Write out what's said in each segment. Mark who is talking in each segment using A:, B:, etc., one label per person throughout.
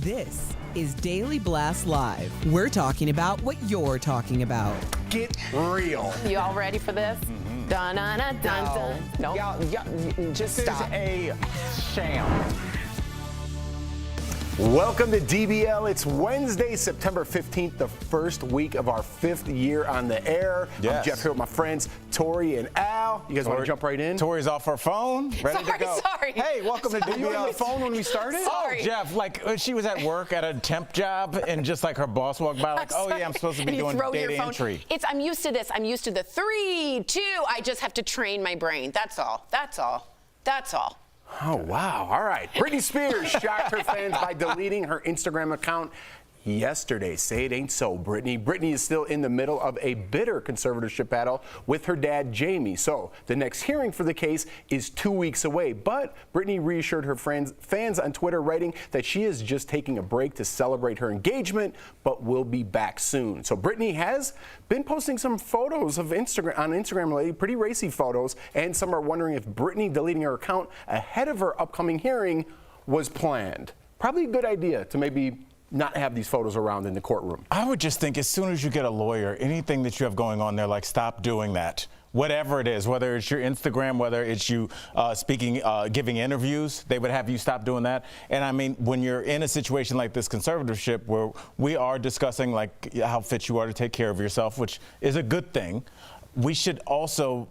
A: This is Daily Blast Live. We're talking about what you're talking about.
B: Get real.
C: You all ready for this? Dun dun dun dun. No.
B: Y'all, just
C: stop.
B: This is a sham. Welcome to DBL. It's Wednesday, September 15th, the first week of our 5th year on the air.
D: Yes.
B: I'm Jeff here with my friends, Tori and Al. You guys want to jump right in?
D: Tori's off her phone, ready to go.
C: Sorry.
D: Hey, welcome to DBL.
B: Were you on the phone when we started?
C: Sorry.
D: Oh, Jeff, like she was at work at a temp job, and just like her boss walked by, like, oh yeah, I'm supposed to be doing data entry.
C: I'm used to this. I'm used to the 3, 2. I just have to train my brain. That's all. That's all. That's all.
B: Oh, wow. All right. Britney Spears shocked her fans by deleting her Instagram account yesterday. Say it ain't so, Britney. Britney is still in the middle of a bitter conservatorship battle with her dad, Jamie. So the next hearing for the case is 2 weeks away. But Britney reassured her fans on Twitter, writing that she is just taking a break to celebrate her engagement, but will be back soon. So Britney has been posting some photos of Instagram lately, pretty racy photos, and some are wondering if Britney deleting her account ahead of her upcoming hearing was planned. Probably a good idea to maybe not have these photos around in the courtroom.
D: I would just think as soon as you get a lawyer, anything that you have going on there, like stop doing that. Whatever it is, whether it's your Instagram, whether it's you giving interviews, they would have you stop doing that. And I mean, when you're in a situation like this conservatorship where we are discussing like how fit you are to take care of yourself, which is a good thing, we should also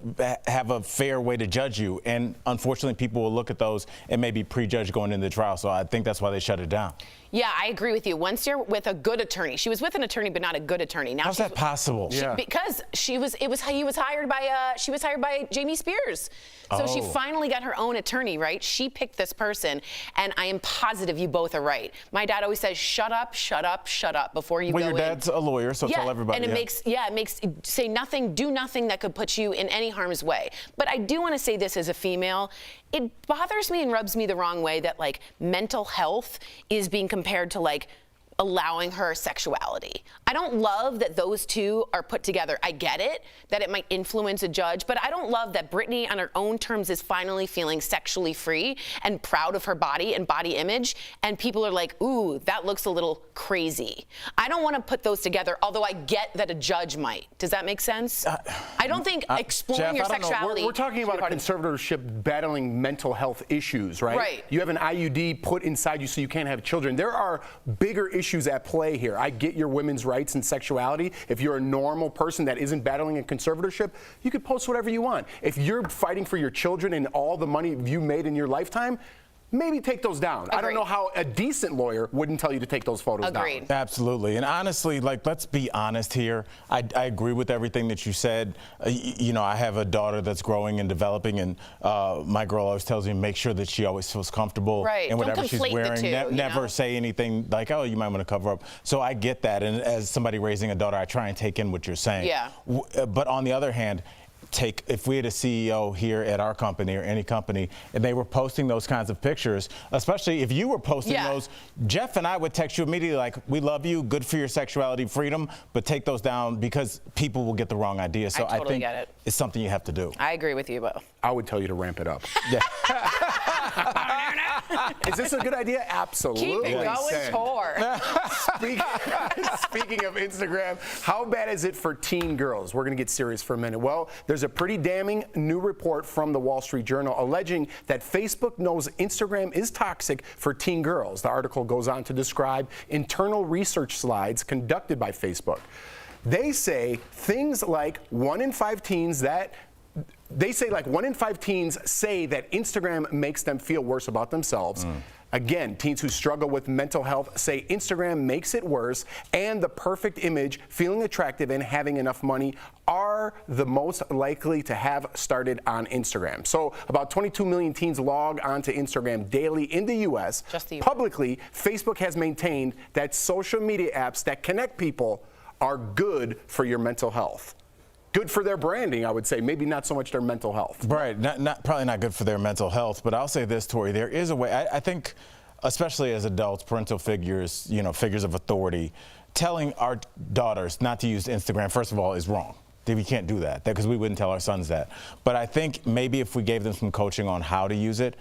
D: have a fair way to judge you. And unfortunately, people will look at those and maybe prejudge going into the trial. So I think that's why they shut it down.
C: Yeah, I agree with you. Once you're with a good attorney, she was with an attorney, but not a good attorney. Now
D: how's that possible?
C: Because she was hired by Jamie Spears. So she finally got her own attorney, right? She picked this person, and I am positive you both are right. My dad always says, shut up, shut up, shut up before you go in.
D: Well, your dad's a lawyer, so tell everybody.
C: And it makes say nothing, do nothing that could put you in any harm's way. But I do want to say this as a female. It bothers me and rubs me the wrong way that like mental health is being compared to like allowing her sexuality. I don't love that those two are put together. I get it, that it might influence a judge, but I don't love that Britney on her own terms is finally feeling sexually free and proud of her body and body image, and people are like, ooh, that looks a little crazy. I don't want to put those together, although I get that a judge might. Does that make sense? I don't think exploring
D: Jeff,
C: your sexuality...
B: We're talking about a conservatorship battling mental health issues, right?
C: Right.
B: You have an IUD put inside you so you can't have children. There are bigger issues at play here. I get your women's rights and sexuality. If you're a normal person that isn't battling a conservatorship, you could post whatever you want. If you're fighting for your children and all the money you made in your lifetime, maybe take those down.
C: Agreed.
B: I don't know how a decent lawyer wouldn't tell you to take those photos
C: Agreed.
B: down.
D: Absolutely. And honestly, like, let's be honest here. I agree with everything that you said. You know, I have a daughter that's growing and developing, and my girl always tells me make sure that she always feels comfortable in whatever she's wearing. Never say anything like, oh, you might want to cover up. So I get that. And as somebody raising a daughter, I try and take in what you're saying.
C: Yeah.
D: But on the other hand, if we had a CEO here at our company or any company and they were posting those kinds of pictures, especially if you were posting those, Jeff and I would text you immediately like, we love you, good for your sexuality freedom, but take those down because people will get the wrong idea. So
C: I totally
D: think
C: get it.
D: It's something you have to do.
C: I agree with you both.
B: I would tell you to ramp it up.
D: Yeah.
B: Is this a good idea? Absolutely.
C: Keep it going, Tor.
B: Speaking of Instagram, how bad is it for teen girls? We're going to get serious for a minute. Well, there's a pretty damning new report from the Wall Street Journal alleging that Facebook knows Instagram is toxic for teen girls. The article goes on to describe internal research slides conducted by Facebook. They say things like 1 in 5 teens say that Instagram makes them feel worse about themselves. Again, teens who struggle with mental health say Instagram makes it worse, and the perfect image, feeling attractive, and having enough money are the most likely to have started on Instagram. So about 22 million teens log onto Instagram daily in the U.S.
C: Just the US.
B: Publicly, Facebook has maintained that social media apps that connect people are good for your mental health. Good for their branding, I would say. Maybe not so much their mental health.
D: Right. Probably not good for their mental health. But I'll say this, Tori, there is a way. I think, especially as adults, parental figures, figures of authority, telling our daughters not to use Instagram, first of all, is wrong. we can't do that because we wouldn't tell our sons that. But I think maybe if we gave them some coaching on how to use it,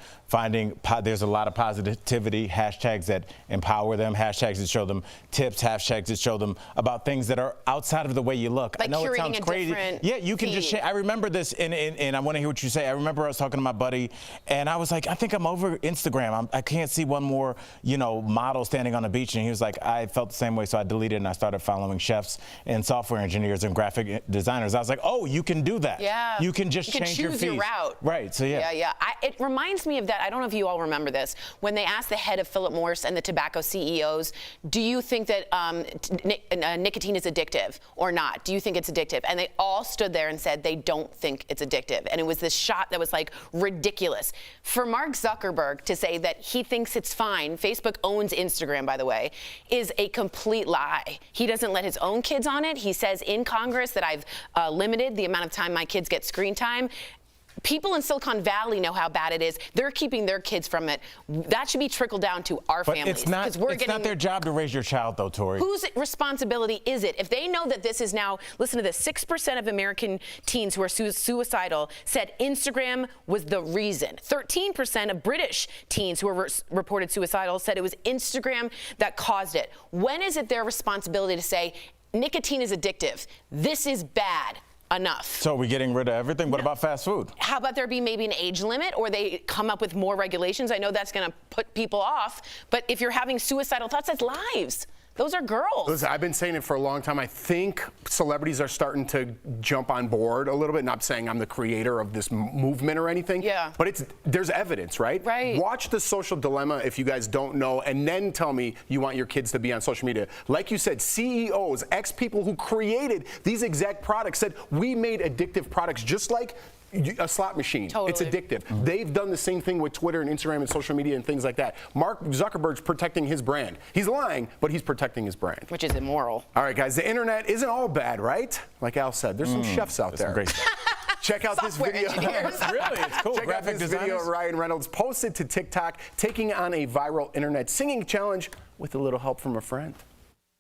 D: there's a lot of positivity, hashtags that empower them, hashtags that show them tips, hashtags that show them about things that are outside of the way you look.
C: Like
D: I know it sounds crazy. Yeah, you can just I remember this, and I want to hear what you say. I remember I was talking to my buddy, and I was like, I think I'm over Instagram. I can't see one more, model standing on the beach. And he was like, I felt the same way, so I deleted it, and I started following chefs and software engineers and graphic designers. I was like, oh, you can do that.
C: Yeah.
D: You can just change your feed.
C: Choose your route.
D: Right, so yeah.
C: Yeah. It reminds me of that. I don't know if you all remember this. When they asked the head of Philip Morris and the tobacco CEOs, do you think that nicotine is addictive or not? Do you think it's addictive? And they all stood there and said they don't think it's addictive. And it was this shot that was like ridiculous. For Mark Zuckerberg to say that he thinks it's fine, Facebook owns Instagram, by the way, is a complete lie. He doesn't let his own kids on it. He says in Congress that I've limited the amount of time my kids get screen time. People in Silicon Valley know how bad it is. They're keeping their kids from it. That should be trickled down to our families.
D: It's not their job to raise your child, though, Tori.
C: Whose responsibility is it? If they know that this is now, listen to this, 6% of American teens who are suicidal said Instagram was the reason. 13% of British teens who were reported suicidal said it was Instagram that caused it. When is it their responsibility to say, nicotine is addictive, this is bad? Enough.
D: So are we getting rid of everything? What about fast food?
C: How about there be maybe an age limit, or they come up with more regulations? I know that's going to put people off, but if you're having suicidal thoughts, that's lives. Those are girls.
B: Listen, I've been saying it for a long time. I think celebrities are starting to jump on board a little bit. Not saying I'm the creator of this movement or anything.
C: Yeah.
B: But there's evidence, right?
C: Right.
B: Watch The Social Dilemma if you guys don't know, and then tell me you want your kids to be on social media. Like you said, CEOs, ex-people who created these exact products said we made addictive products just like a slot machine.
C: Totally.
B: It's addictive. Mm-hmm. They've done the same thing with Twitter and Instagram and social media and things like that. Mark Zuckerberg's protecting his brand. He's lying, but he's protecting his brand.
C: Which is immoral.
B: All right, guys, the internet isn't all bad, right? Like Al said, there's some chefs out there.
D: Great.
B: Check out this video.
D: Really? It's cool.
B: Check out this video Ryan Reynolds posted to TikTok, taking on a viral internet singing challenge with a little help from a friend.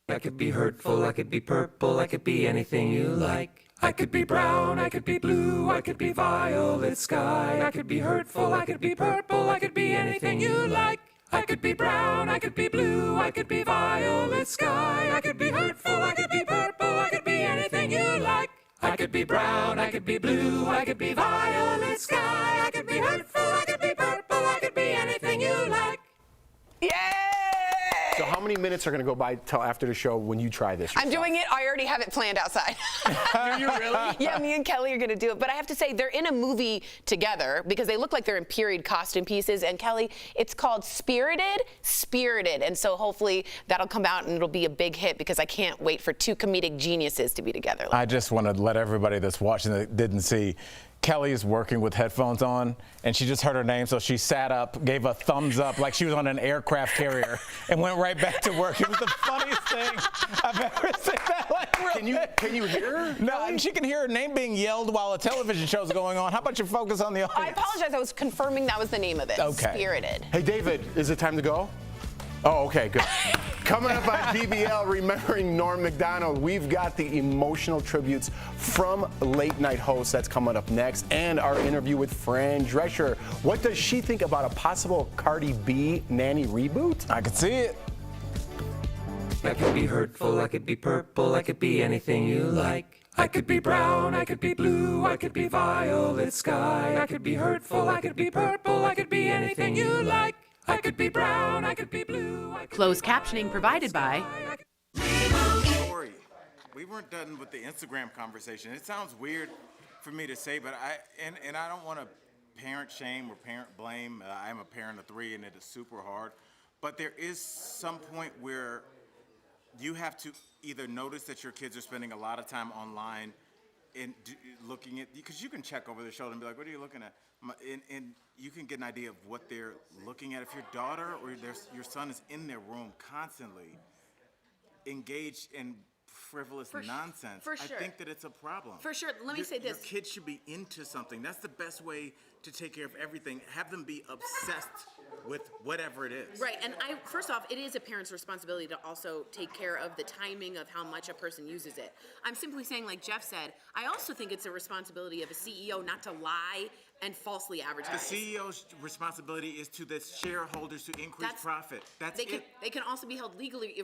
E: I could be hurtful, I could be purple, I could be anything you like. I could be brown, I could be blue, I could be violet sky. I could be hurtful, I could be purple, I could be anything you like. I could be brown, I could be blue, I could be violet sky. I could be hurtful, I could be purple, I could be anything you like. I could be brown, I could be blue, I could be violet sky. I could be hurtful, I could be purple, I could be anything you like.
C: Yay!
B: So how many minutes are going to go by till after the show when you try this yourself?
C: I'm doing it. I already have it planned outside.
B: Do you really?
C: Yeah, me and Kelly are going to do it. But I have to say, they're in a movie together because they look like they're in period costume pieces. And Kelly, it's called Spirited. And so hopefully that'll come out and it'll be a big hit because I can't wait for two comedic geniuses to be together.
D: I just want to let everybody that's watching that didn't see, Kelly is working with headphones on, and she just heard her name, so she sat up, gave a thumbs up like she was on an aircraft carrier, and went right back to work. It was the funniest thing I've ever seen.
B: Can you hear her?
D: No, and she can hear her name being yelled while a television show's going on. How about you focus on the audience?
C: I apologize. I was confirming that was the name of it.
D: Okay.
C: Spirited.
B: Hey, David, is it time to go? Oh, okay, good. Coming up on DBL, remembering Norm Macdonald, we've got the emotional tributes from late night hosts. That's coming up next, and our interview with Fran Drescher. What does she think about a possible Cardi B nanny reboot?
D: I could see it.
E: I could be hurtful, I could be purple, I could be anything you like. I could be brown, I could be blue, I could be violet sky. I could be hurtful, I could be purple, I could be anything you like. I could be brown, I could be blue.
F: Closed captioning provided by.
G: Tori, we weren't done with the Instagram conversation. It sounds weird for me to say, but I don't want to parent shame or parent blame. I'm a parent of 3, and it is super hard. But there is some point where you have to either notice that your kids are spending a lot of time online and looking at, because you can check over their shoulder and be like, what are you looking at? And you can get an idea of what they're looking at. If your daughter or your son is in their room constantly engaged and frivolous nonsense.
C: For sure.
G: I think that it's a problem.
C: For sure. Let me say this.
G: Your kids should be into something. That's the best way to take care of everything. Have them be obsessed with whatever it is.
C: Right, and first off, it is a parent's responsibility to also take care of the timing of how much a person uses it. I'm simply saying, like Jeff said, I also think it's a responsibility of a CEO not to lie and falsely advertise.
G: The CEO's responsibility is to the shareholders to increase profit. That's it.
C: They can also be held legally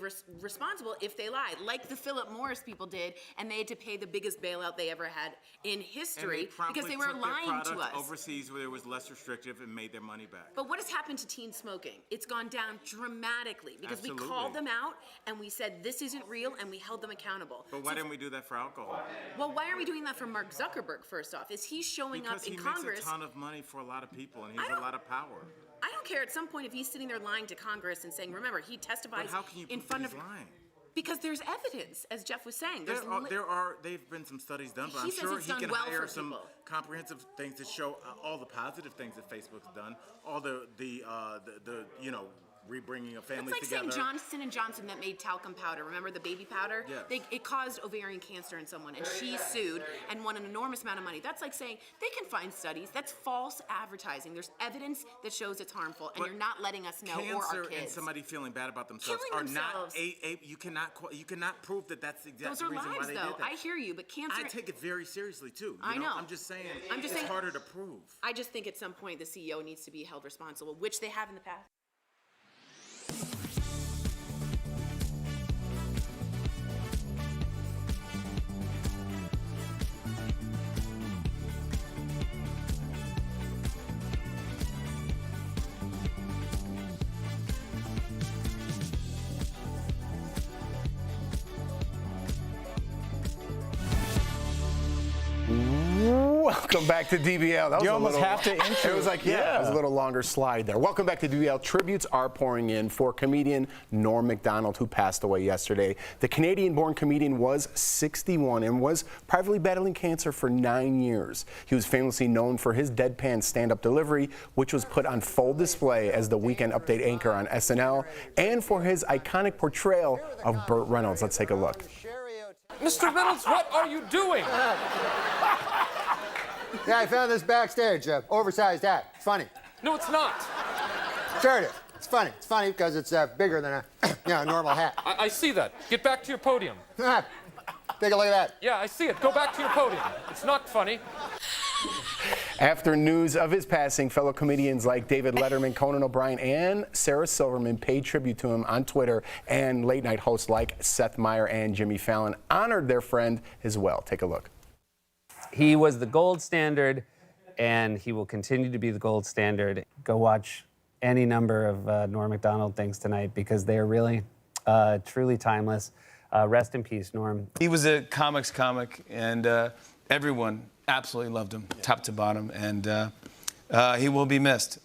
C: responsible if they lie, like the Philip Morris people did, and they had to pay the biggest bailout they ever had in history because they were lying to us.
G: Overseas, where it was less restrictive, and made their money back.
C: But what has happened to teen smoking? It's gone down dramatically because we called them out and we said this isn't real, and we held them accountable.
G: But why didn't we do that for alcohol?
C: Well, why are we doing that for Mark Zuckerberg? First off, is he showing up in Congress?
G: Because he makes a ton of money for a lot of people, and he has a lot of power.
C: I don't care at some point if he's sitting there lying to Congress and saying, remember, he testifies
G: But how can you
C: in
G: prove
C: front
G: he's
C: of
G: lying?
C: Because there's evidence, as Jeff was saying.
G: They've been some studies done, but I'm sure he can hire some comprehensive things to show all the positive things that Facebook's done, all the rebringing of families
C: together. It's like
G: together.
C: saying Johnson & Johnson that made talcum powder. Remember the baby powder?
G: Yeah.
C: It caused ovarian cancer in someone, and she sued and won an enormous amount of money. That's like saying they can find studies. That's false advertising. There's evidence that shows it's harmful, and you're not letting us know or our kids.
G: Cancer and somebody feeling bad about themselves not. You cannot prove that that's the exact reason why they did that.
C: I hear you, but cancer.
G: I take it very seriously too.
C: I know.
G: I'm just saying. It's harder to prove.
C: I just think at some point the CEO needs to be held responsible, which they have in the past.
B: Welcome back to DBL. That was
D: you almost have to intro.
B: It was like, it was a little longer slide there. Welcome back to DBL. Tributes are pouring in for comedian Norm Macdonald, who passed away yesterday. The Canadian-born comedian was 61 and was privately battling cancer for 9 years. He was famously known for his deadpan stand-up delivery, which was put on full display as the Weekend Update anchor on SNL, and for his iconic portrayal of Burt Reynolds. Let's take a look.
H: Mr. Reynolds, what are you doing?
I: Yeah, I found this backstage. Oversized hat. It's funny.
H: No, it's not.
I: Sure it is. It's funny. It's funny because it's bigger than a normal hat.
H: I see that. Get back to your podium.
I: Take a look at that.
H: Yeah, I see it. Go back to your podium. It's not funny.
B: After news of his passing, fellow comedians like David Letterman, Conan O'Brien, and Sarah Silverman paid tribute to him on Twitter, and late-night hosts like Seth Meyers and Jimmy Fallon honored their friend as well. Take a look.
J: He was the gold standard, and he will continue to be the gold standard. Go watch any number of Norm Macdonald things tonight because they are really, truly timeless. Rest in peace, Norm.
K: He was a comics comic, and everyone absolutely loved him, top to bottom, and he will be missed.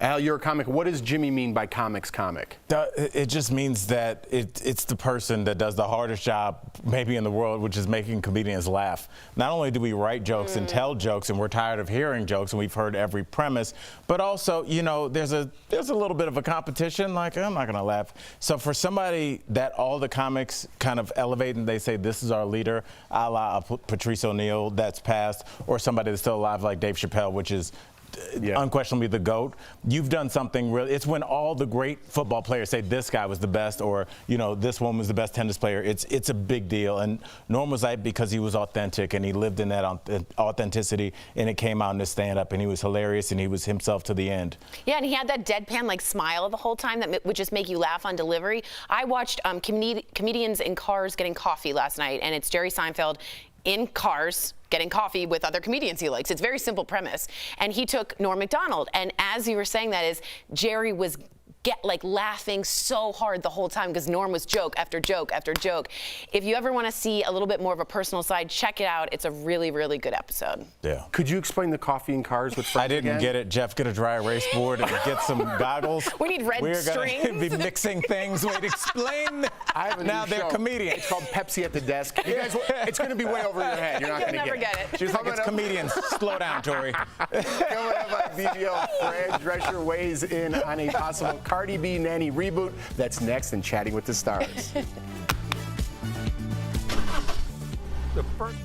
B: Al, you're a comic. What does Jimmy mean by comics comic?
D: It just means that it's the person that does the hardest job maybe in the world, which is making comedians laugh. Not only do we write jokes and tell jokes, and we're tired of hearing jokes, and we've heard every premise, but also, you know, there's a little bit of a competition, like, I'm not going to laugh. So for somebody that all the comics kind of elevate and they say, this is our leader, a la Patrice O'Neill that's passed, or somebody that's still alive like Dave Chappelle, which is unquestionably the GOAT. You've done something real. It's when all the great football players say this guy was the best, or, you know, this woman was the best tennis player. It's a big deal. And Norm was like, because he was authentic and he lived in that authenticity, and it came out in his stand-up, and he was hilarious and he was himself to the end.
C: Yeah, and he had that deadpan like smile the whole time that would just make you laugh on delivery. I watched comedians in cars getting coffee last night, and it's Jerry Seinfeld in cars getting coffee with other comedians he likes. It's a very simple premise. And he took Norm Macdonald. And as you were saying that is, Jerry was laughing so hard the whole time because Norm was joke after joke after joke. If you ever want to see a little bit more of a personal side, check it out. It's a really, really good episode.
D: Yeah.
B: Could you explain the coffee in cars with friends
D: I didn't get it. Jeff, get a dry erase board and get some goggles.
C: We need red strings.
D: We're going to be mixing things. Wait, explain.
B: Now
D: they're comedians.
B: It's called Pepsi at the Desk. You guys, it's going to be way over your head. You're not going to
C: never get it.
D: She's like, it's comedians. Slow down, Tori.
B: Coming up on DBL, Fran Drescher weighs in on a possible Cardi B nanny reboot. That's next in Chatting with the Stars. First.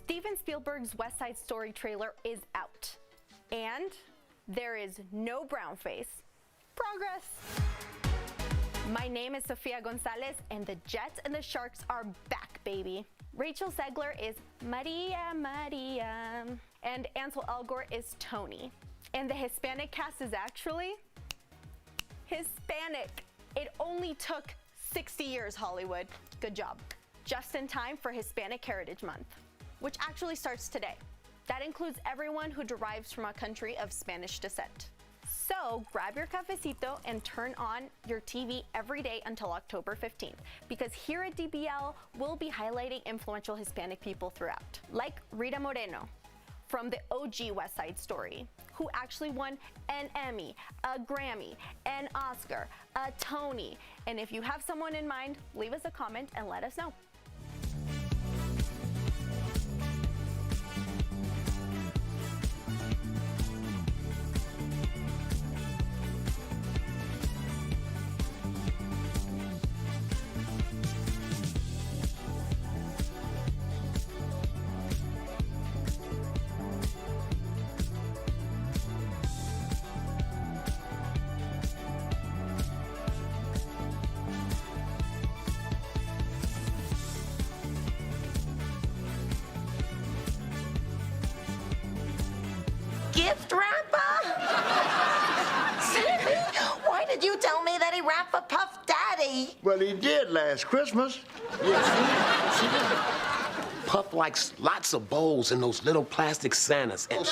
L: Steven Spielberg's West Side Story trailer is out, and there is no brown face. Progress. My name is Sofia Gonzalez, and the Jets and the Sharks are back, baby. Rachel Zegler is Maria Maria, and Ansel Elgort is Tony. And the Hispanic cast is actually Hispanic. It only took 60 years, Hollywood. Good job. Just in time for Hispanic Heritage Month, which actually starts today. That includes everyone who derives from a country of Spanish descent. So grab your cafecito and turn on your TV every day until October 15th, because here at DBL, we'll be highlighting influential Hispanic people throughout, like Rita Moreno from the OG West Side Story, who actually won an Emmy, a Grammy, an Oscar, a Tony. And if you have someone in mind, leave us a comment and let us know.
M: Gift wrapper? Why did you tell me that he wrapped for Puff Daddy?
N: Well, he did last Christmas. Yeah, see? Puff likes lots of bowls and those little plastic Santas. And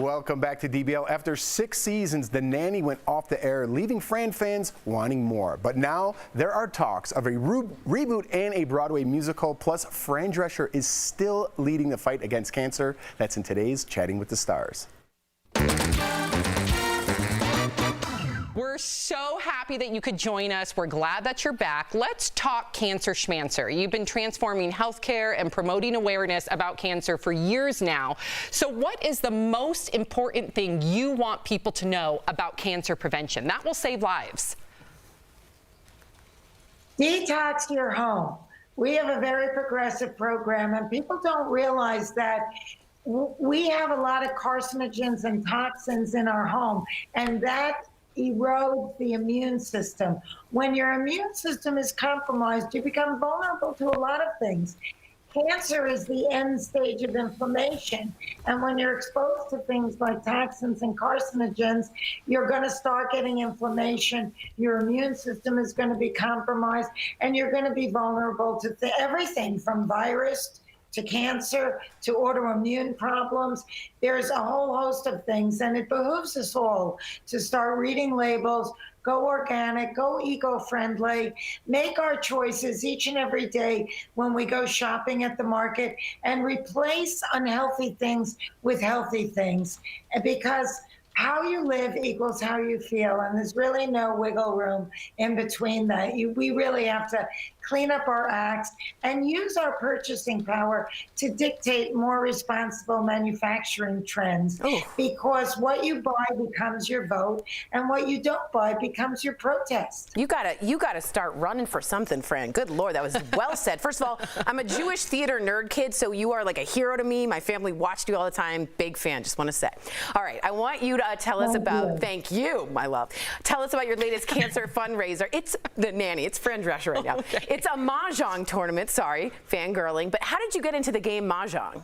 B: Welcome back to DBL. After 6 seasons, The Nanny went off the air, leaving Fran fans wanting more. But now there are talks of a reboot and a Broadway musical. Plus, Fran Drescher is still leading the fight against cancer. That's in today's Chatting with the Stars.
O: We're so happy that you could join us. We're glad that you're back. Let's talk cancer schmancer. You've been transforming healthcare and promoting awareness about cancer for years now. So what is the most important thing you want people to know about cancer prevention? That will save lives.
P: Detox your home. We have a very progressive program, and people don't realize that we have a lot of carcinogens and toxins in our home, and that erodes the immune system. When your immune system is compromised, you become vulnerable to a lot of things. Cancer is the end stage of inflammation. And when you're exposed to things like toxins and carcinogens, you're going to start getting inflammation. Your immune system is going to be compromised, and you're going to be vulnerable to everything from virus to cancer, to autoimmune problems. There's a whole host of things, and it behooves us all to start reading labels, go organic, go eco-friendly, make our choices each and every day when we go shopping at the market, and replace unhealthy things with healthy things. Because how you live equals how you feel, and there's really no wiggle room in between that. We really have to clean up our acts and use our purchasing power to dictate more responsible manufacturing trends. Because what you buy becomes your vote, and what you don't buy becomes your protest.
C: You gotta start running for something, Fran. Good Lord, that was well said. First of all, I'm a Jewish theater nerd kid, so you are like a hero to me. My family watched you all the time. Big fan, just want to say. All right, I want you to tell us about, thank you, my love. Tell us about your latest cancer fundraiser. It's The Nanny, it's Fran Drescher right now. Okay. It's a mahjong tournament, sorry, fangirling, but how did you get into the game mahjong?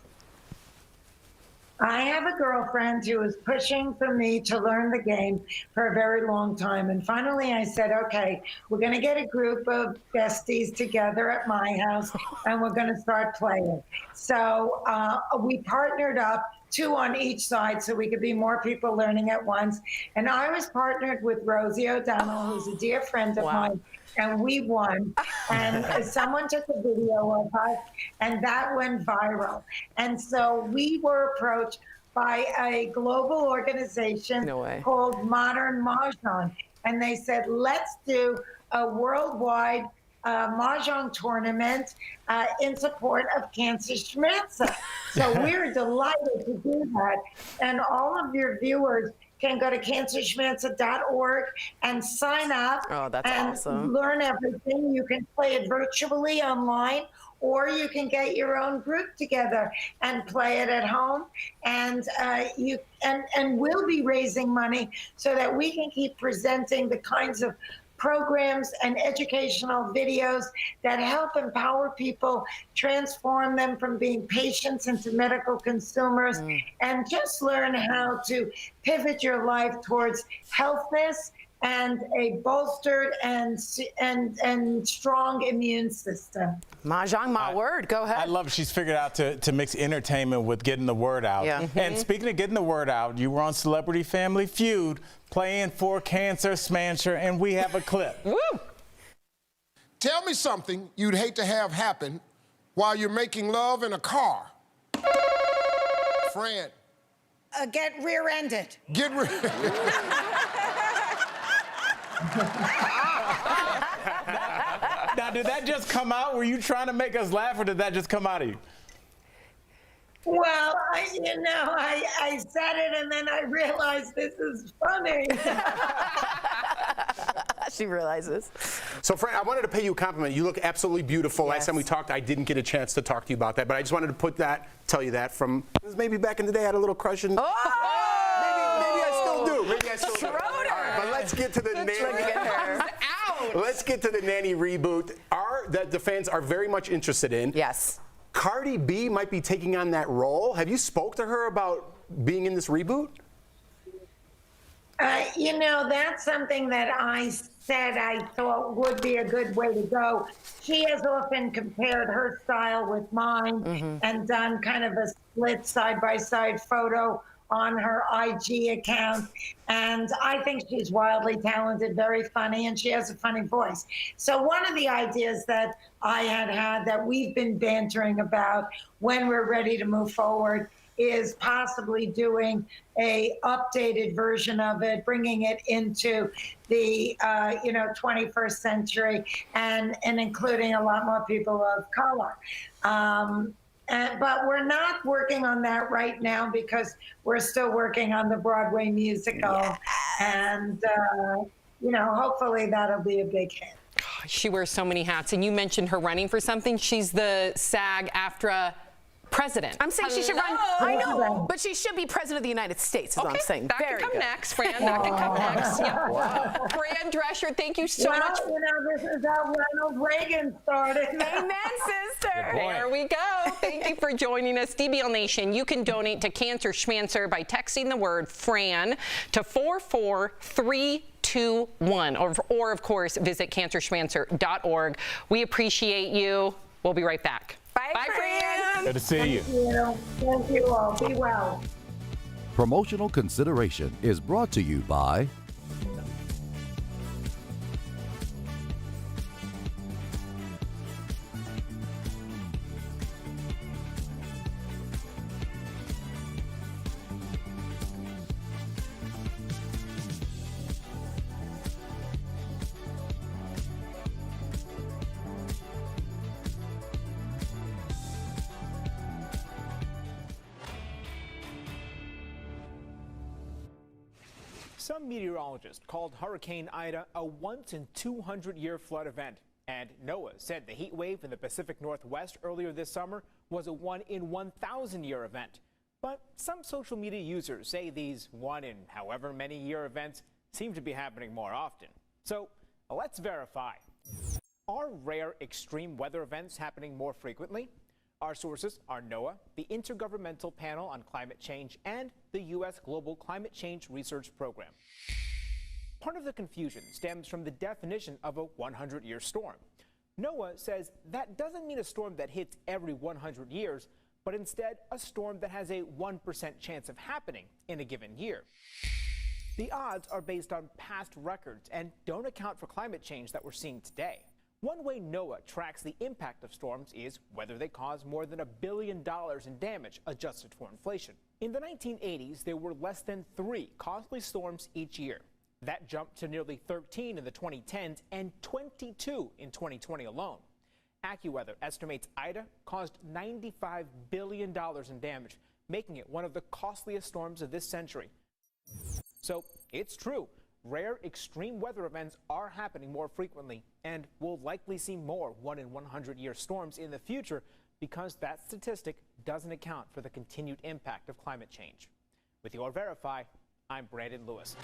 P: I have a girlfriend who was pushing for me to learn the game for a very long time. And finally I said, okay, we're going to get a group of besties together at my house and we're going to start playing. So we partnered up, 2 on each side, so we could be more people learning at once. And I was partnered with Rosie O'Donnell, who's a dear friend of mine, and we won. And someone took a video of us, and that went viral. And so we were approached by a global organization called Modern Mahjong. And they said, let's do a worldwide Mahjong tournament in support of Cancer Schmancer. So we're delighted to do that. And all of your viewers can go to cancerschmancer.org and sign up.
C: Oh, that's awesome.
P: Learn everything. You can play it virtually online, or you can get your own group together and play it at home. And we'll be raising money so that we can keep presenting the kinds of programs and educational videos that help empower people, transform them from being patients into medical consumers, and just learn how to pivot your life towards healthness and a bolstered and strong immune system.
C: Mahjong, my word. Go ahead.
D: I love she's figured out to mix entertainment with getting the word out.
C: Yeah.
D: And speaking of getting the word out, you were on Celebrity Family Feud playing for Cancer Schmancer, and we have a clip.
C: Woo!
Q: Tell me something you'd hate to have happen while you're making love in a car. Fran.
P: Get rear-ended.
Q: Get
D: Now, did that just come out? Were you trying to make us laugh, or did that just come out of you?
P: Well, I said it, and then I realized this is funny.
C: She realizes.
B: So, Fran, I wanted to pay you a compliment. You look absolutely beautiful. Last time we talked, I didn't get a chance to talk to you about that, but I just wanted to tell you that from maybe back in the day, I had a little crush and maybe I still do. Maybe I still do. All right, but let's get to the nanny. Let's get to the nanny reboot. That the fans are very much interested in.
C: Yes.
B: Cardi B might be taking on that role. Have you spoke to her about being in this reboot?
P: That's something that I said I thought would be a good way to go. She has often compared her style with mine and done kind of a split side-by-side photo on her IG account. And I think she's wildly talented, very funny, and she has a funny voice. So one of the ideas that I had that we've been bantering about when we're ready to move forward is possibly doing a updated version of it, bringing it into the 21st century and including a lot more people of color. But we're not working on that right now because we're still working on the Broadway musical. Yes. And, hopefully that'll be a big hit.
O: She wears so many hats. And you mentioned her running for something. She's the SAG-AFTRA president.
C: I'm saying she should run. I know, but she should be president of the United States, is what I'm saying.
O: That could come next, Fran. That could come next. Yep. Fran Drescher, thank you so much.
P: This is how Ronald Reagan started.
C: Amen, sister.
O: There we go. Thank you for joining us. DBL Nation, you can donate to Cancer Schmancer by texting the word Fran to 44321, or of course, visit cancerschmancer.org. We appreciate you. We'll be right back.
C: Bye, Fran.
D: Good to see you.
P: Thank you all. Be well.
R: Promotional consideration is brought to you by
S: Some meteorologists called Hurricane Ida a once-in-200-year flood event. And NOAA said the heat wave in the Pacific Northwest earlier this summer was a 1-in-1,000-year event. But some social media users say these one-in-however-many-year events seem to be happening more often. So let's verify. Are rare extreme weather events happening more frequently? Our sources are NOAA, the Intergovernmental Panel on Climate Change, and the U.S. Global Climate Change Research Program. Part of the confusion stems from the definition of a 100-year storm. NOAA says that doesn't mean a storm that hits every 100 years, but instead a storm that has a 1% chance of happening in a given year. The odds are based on past records and don't account for climate change that we're seeing today. One way NOAA tracks the impact of storms is whether they cause more than $1 billion in damage adjusted for inflation. In the 1980s, there were less than 3 costly storms each year. That jumped to nearly 13 in the 2010s and 22 in 2020 alone. AccuWeather estimates Ida caused $95 billion in damage, making it one of the costliest storms of this century. So it's true, rare extreme weather events are happening more frequently, and we'll likely see more 1 in 100-year storms in the future because that statistic doesn't account for the continued impact of climate change. With your Verify, I'm Brandon Lewis.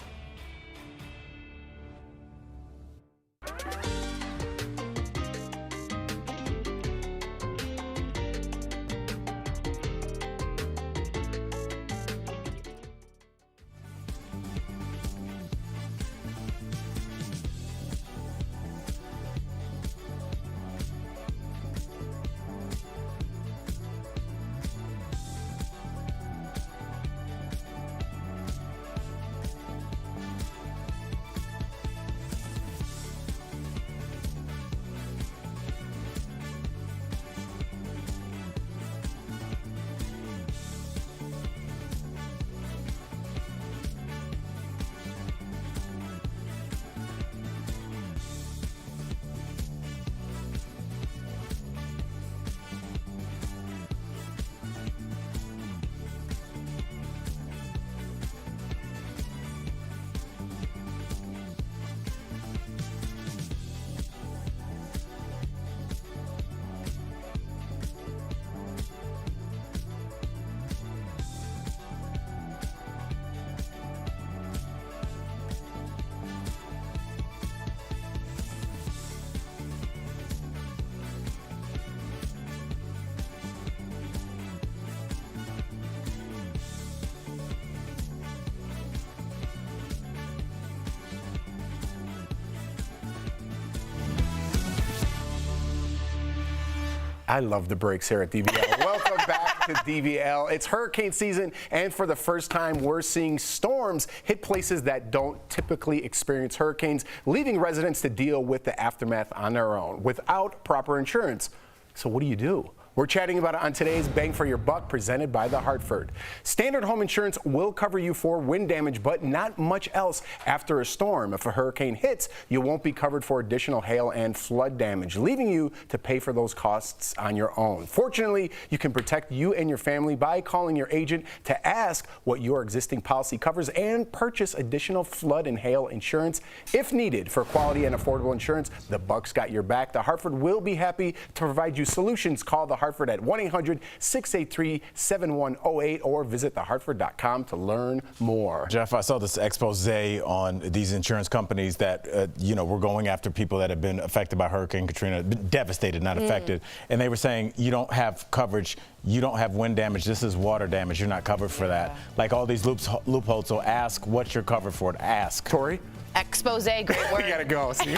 B: I love the breaks here at DBL. Welcome back to DBL. It's hurricane season, and for the first time, we're seeing storms hit places that don't typically experience hurricanes, leaving residents to deal with the aftermath on their own without proper insurance. So what do you do? We're chatting about it on today's Bang for Your Buck, presented by The Hartford. Standard home insurance will cover you for wind damage, but not much else after a storm. If a hurricane hits, you won't be covered for additional hail and flood damage, leaving you to pay for those costs on your own. Fortunately, you can protect you and your family by calling your agent to ask what your existing policy covers and purchase additional flood and hail insurance if needed. For quality and affordable insurance, the Buck's got your back. The Hartford will be happy to provide you solutions. Call the Hartford at 1-800-683-7108 or visit thehartford.com to learn more.
D: Jeff, I saw this expose on these insurance companies that, were going after people that have been affected by Hurricane Katrina, devastated, not affected. And they were saying, you don't have coverage, you don't have wind damage, this is water damage, you're not covered for that. Like all these loopholes, so ask what you're covered for. Ask.
B: Tori?
C: Expose, great word.
B: We gotta go. See?